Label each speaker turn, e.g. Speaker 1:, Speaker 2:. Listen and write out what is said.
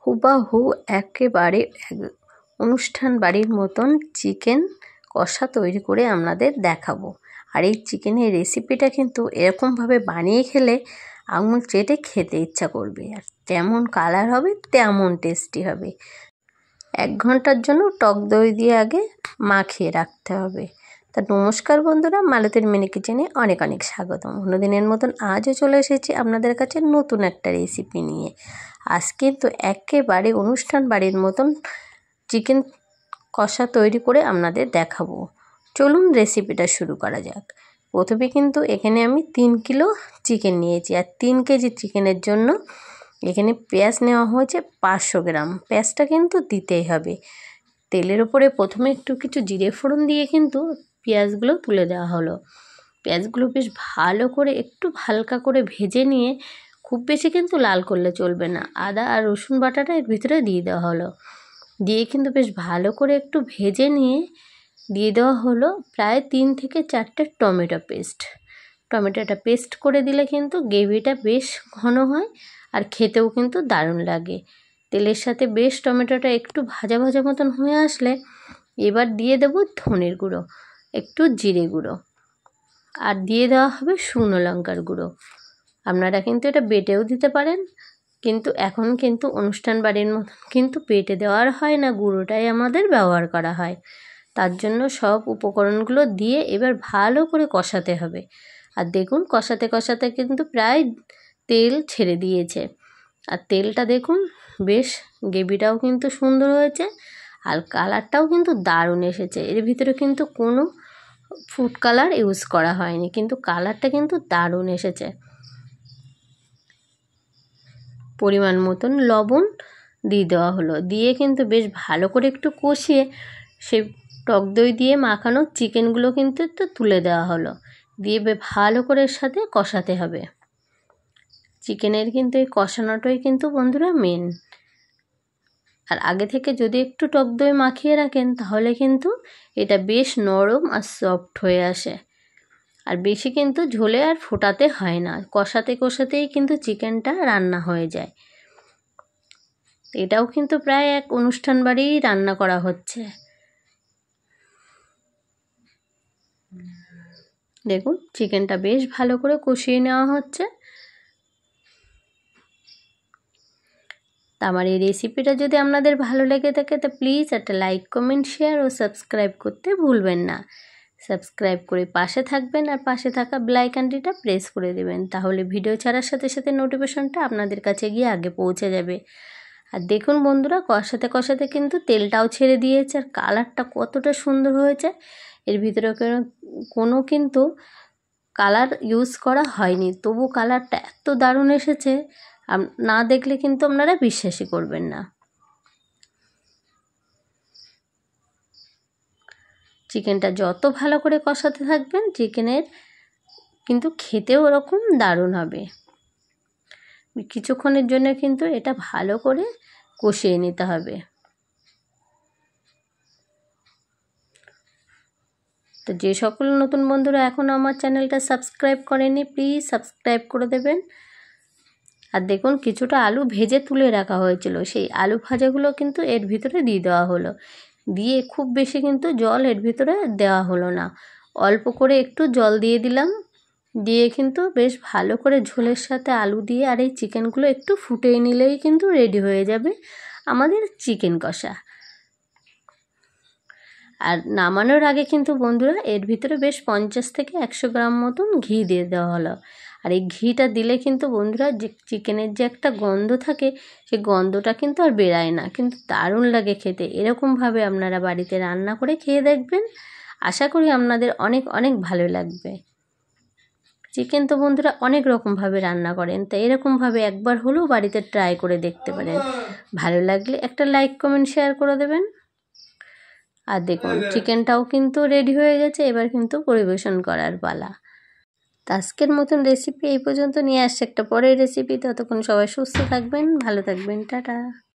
Speaker 1: হুবাহু একেবারে অনুষ্ঠান বাড়ির মতন চিকেন কষা তৈরি করে আপনাদের দেখাবো। আর এই চিকেনের রেসিপিটা কিন্তু এরকমভাবে বানিয়ে খেলে আঙুল চেটে খেতে ইচ্ছা করবে, আর যেমন কালার হবে তেমন টেস্টি হবে। 1 ঘন্টার জন্য টক দই দিয়ে আগে মাখিয়ে রাখতে হবে। তা নমস্কার বন্ধুরা, মালতীর মিনি কিচেনে অনেক অনেক স্বাগতম। অন্যদিনের মতন আজও চলে এসেছি আপনাদের কাছে নতুন একটা রেসিপি নিয়ে। আজ কিন্তু একেবারে অনুষ্ঠান বাড়ির মতন চিকেন কষা তৈরি করে আপনাদের দেখাবো। চলুন রেসিপিটা শুরু করা যাক। প্রথমে কিন্তু এখানে আমি 3 কিলো চিকেন নিয়েছি, আর 3 কেজি চিকেনের জন্য এখানে পেঁয়াজ নেওয়া হয়েছে 500 গ্রাম। পেঁয়াজটা কিন্তু দিতেই হবে। তেলের ওপরে প্রথমে একটু কিছু জিরে ফোড়ন দিয়ে কিন্তু পেঁয়াজগুলো তুলে দেওয়া হলো। পেঁয়াজগুলো বেশ ভালো করে একটু হালকা করে ভেজে নিয়ে, খুব বেশি কিন্তু লাল করলে চলবে না, আদা আর রসুন বাটাটা এর ভিতরে দিয়ে দেওয়া হলো। দিয়ে কিন্তু বেশ ভালো করে একটু ভেজে নিয়ে দিয়ে দেওয়া হলো প্রায় 3 থেকে 4টে টমেটো পেস্ট। টমেটোটা পেস্ট করে দিলে কিন্তু গ্রেভিটা বেশ ঘন হয় আর খেতেও কিন্তু দারুণ লাগে। তেলের সাথে বেশ টমেটোটা একটু ভাজা ভাজা মতন হয়ে আসলে এবার দিয়ে দেবো ধনের গুঁড়ো, একটু জিরে গুঁড়ো, আর দিয়ে দেওয়া হবে শুকনো লঙ্কার গুঁড়ো। আপনারা কিন্তু এটা বেটেও দিতে পারেন, কিন্তু এখন কিন্তু অনুষ্ঠান বাড়ির মতন কিন্তু বেটে দেওয়ার হয় না, গুঁড়োটাই আমাদের ব্যবহার করা হয়। তার জন্য সব উপকরণগুলো দিয়ে এবার ভালো করে কষাতে হবে। আর দেখুন কষাতে কষাতে কিন্তু প্রায় তেল ছেড়ে দিয়েছে, আর তেলটা দেখুন বেশ গ্রেভিটাও কিন্তু সুন্দর হয়েছে, আর কালারটাও কিন্তু দারুণ এসেছে। এর ভিতরে কিন্তু কোনো ফুড কালার ইউজ করা হয়নি, কিন্তু কালারটা কিন্তু দারুণ এসেছে। পরিমাণ মতন লবণ দিয়ে দেওয়া হলো, দিয়ে কিন্তু বেশ ভালো করে একটু কষিয়ে সেই টক দই দিয়ে মাখানো চিকেনগুলো কিন্তু একটু তুলে দেওয়া হলো, দিয়ে ভালো করে এর সাথে কষাতে হবে। চিকেনের কিন্তু এই কষানোটাই কিন্তু বন্ধুরা মেন। আর আগে থেকে যদি একটু টক দই মাখিয়ে রাখেন তাহলে কিন্তু এটা বেশ নরম আর সফট হয়ে আসে, আর বেশি কিন্তু ঝোলে আর ফোটাতে হয় না, কষাতে কষাতেই কিন্তু চিকেনটা রান্না হয়ে যায়। এটাও কিন্তু প্রায় এক অনুষ্ঠান বাড়িই রান্না করা হচ্ছে। দেখুন চিকেনটা বেশ ভালো করে কষিয়ে নেওয়া হচ্ছে। আমার এই রেসিপিটা যদি আপনাদের ভালো লেগে থাকে তো প্লিজ একটা লাইক, কমেন্ট, শেয়ার ও সাবস্ক্রাইব করতে ভুলবেন না। সাবস্ক্রাইব করে পাশে থাকবেন, আর পাশে থাকা বেল আইকনটিটা প্রেস করে দেবেন, তাহলে ভিডিও ছাড়ার সাথে সাথে নোটিফিকেশনটা আপনাদের কাছে গিয়ে আগে পৌঁছে যাবে। আর দেখুন বন্ধুরা কষাতে কষাতে কিন্তু তেলটাও ছেড়ে দিয়েছে, আর কালারটা কতটা সুন্দর হয়েছে। এর ভিতরে কোনো কিন্তু কালার ইউজ করা হয়নি, তবু কালারটা এত দারুণ এসেছে, না দেখলে কিন্তু আপনারা বিশ্বাসই করবেন না। চিকেনটা যত ভালো করে কষাতে থাকবেন চিকেনের কিন্তু খেতেও ওরকম দারুণ হবে। কিছুক্ষণের জন্য কিন্তু এটা ভালো করে কষিয়ে নিতে হবে। তো যে সকল নতুন বন্ধুরা এখন আমার চ্যানেলটা সাবস্ক্রাইব করেনি প্লিজ সাবস্ক্রাইব করে দেবেন। আর দেখুন কিছুটা আলু ভেজে তুলে রাখা হয়েছিল, সেই আলু ভাজাগুলো কিন্তু এর ভিতরে দিয়ে দেওয়া হলো, দিয়ে খুব বেশি কিন্তু জল এর ভিতরে দেওয়া হলো না, অল্প করে একটু জল দিয়ে দিলাম, দিয়ে কিন্তু বেশ ভালো করে ঝোলের সাথে আলু দিয়ে আর এই চিকেনগুলো একটু ফুটিয়ে নিলেই কিন্তু রেডি হয়ে যাবে আমাদের চিকেন কষা। আর নামানোর আগে কিন্তু বন্ধুরা এর ভিতরে বেশ 50 থেকে 100 গ্রাম মতন ঘি দিয়ে দেওয়া হলো, আর এই ঘিটা দিলে কিন্তু বন্ধুরা যে চিকেনের যে একটা গন্ধ থাকে সেই গন্ধটা কিন্তু আর বেরায় না, কিন্তু দারুণ লাগে খেতে। এরকমভাবে আপনারা বাড়িতে রান্না করে খেয়ে দেখবেন, আশা করি আপনাদের অনেক অনেক ভালো লাগবে। চিকেন তো বন্ধুরা অনেক রকমভাবে রান্না করেন, তাই এরকমভাবে একবার হলেও বাড়িতে ট্রাই করে দেখতে পারেন। ভালো লাগলে একটা লাইক, কমেন্ট, শেয়ার করে দেবেন। আর দেখুন চিকেনটাও কিন্তু রেডি হয়ে গেছে, এবার কিন্তু পরিবেশন করার পালা। আজকের মতন রেসিপি এই পর্যন্ত, নিয়ে আসছে একটা পরের রেসিপি। ততক্ষণ সবাই সুস্থ থাকবেন, ভালো থাকবেন, টাটা।